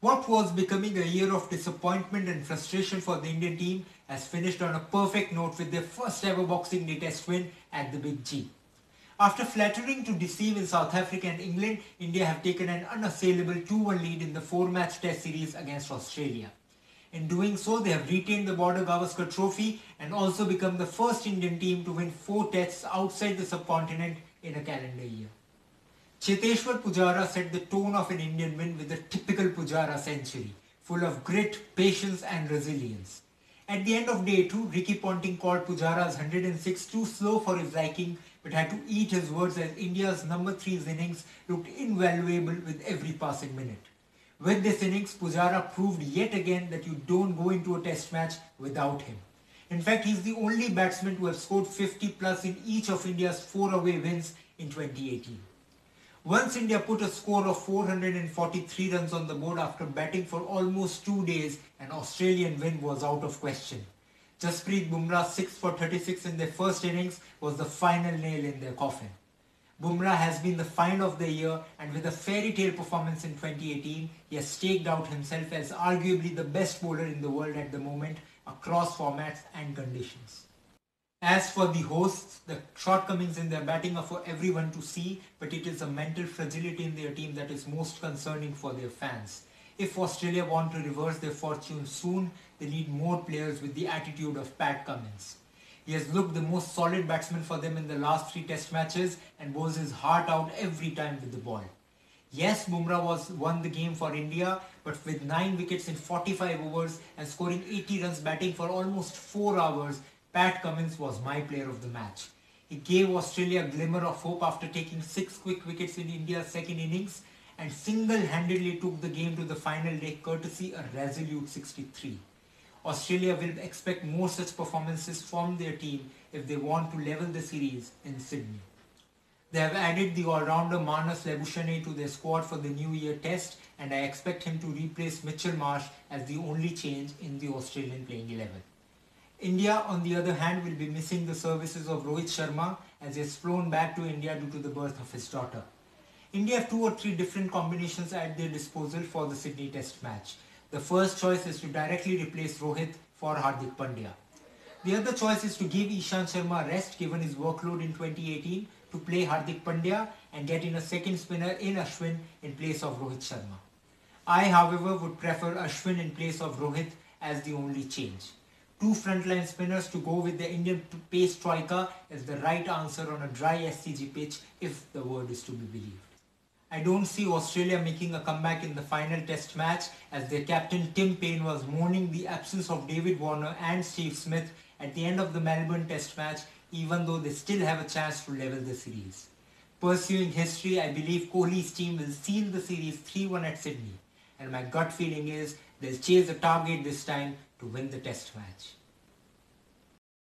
What was becoming a year of disappointment and frustration for the Indian team has finished on a perfect note with their first ever Boxing Day Test win at the Big G. After flattering to deceive in South Africa and England, India have taken an unassailable 2-1 lead in the 4-match Test series against Australia. In doing so, they have retained the Border Gavaskar Trophy and also become the first Indian team to win 4 Tests outside the subcontinent in a calendar year. Cheteshwar Pujara set the tone of an Indian win with a typical Pujara century, full of grit, patience and resilience. At the end of day 2, Ricky Ponting called Pujara's 106 too slow for his liking but had to eat his words as India's number 3's innings looked invaluable with every passing minute. With this innings, Pujara proved yet again that you don't go into a test match without him. In fact, he's the only batsman to have scored 50 plus in each of India's 4 away wins in 2018. Once India put a score of 443 runs on the board after batting for almost 2 days, an Australian win was out of question. Jasprit Bumrah's 6 for 36 in their first innings was the final nail in their coffin. Bumrah has been the find of the year, and with a fairy tale performance in 2018, he has staked out himself as arguably the best bowler in the world at the moment across formats and conditions. As for the hosts, the shortcomings in their batting are for everyone to see, but it is a mental fragility in their team that is most concerning for their fans. If Australia want to reverse their fortune soon, they need more players with the attitude of Pat Cummins. He has looked the most solid batsman for them in the last 3 test matches and bowls his heart out every time with the ball. Yes, Bumrah won the game for India, but with 9 wickets in 45 overs and scoring 80 runs batting for almost 4 hours, Pat Cummins was my player of the match. He gave Australia a glimmer of hope after taking 6 quick wickets in India's second innings and single-handedly took the game to the final leg courtesy a resolute 63. Australia will expect more such performances from their team if they want to level the series in Sydney. They have added the all-rounder Marnus Labuschagne to their squad for the New Year Test, and I expect him to replace Mitchell Marsh as the only change in the Australian playing 11. India, on the other hand, will be missing the services of Rohit Sharma as he has flown back to India due to the birth of his daughter. India have 2 or 3 different combinations at their disposal for the Sydney Test match. The first choice is to directly replace Rohit for Hardik Pandya. The other choice is to give Ishant Sharma rest given his workload in 2018 to play Hardik Pandya and get in a second spinner in Ashwin in place of Rohit Sharma. I, however, would prefer Ashwin in place of Rohit as the only change. 2 frontline spinners to go with the Indian pace striker is the right answer on a dry SCG pitch if the word is to be believed. I don't see Australia making a comeback in the final test match as their captain Tim Paine was mourning the absence of David Warner and Steve Smith at the end of the Melbourne test match, even though they still have a chance to level the series. Pursuing history, I believe Kohli's team will seal the series 3-1 at Sydney, and my gut feeling is they'll chase a target this time to win the test match.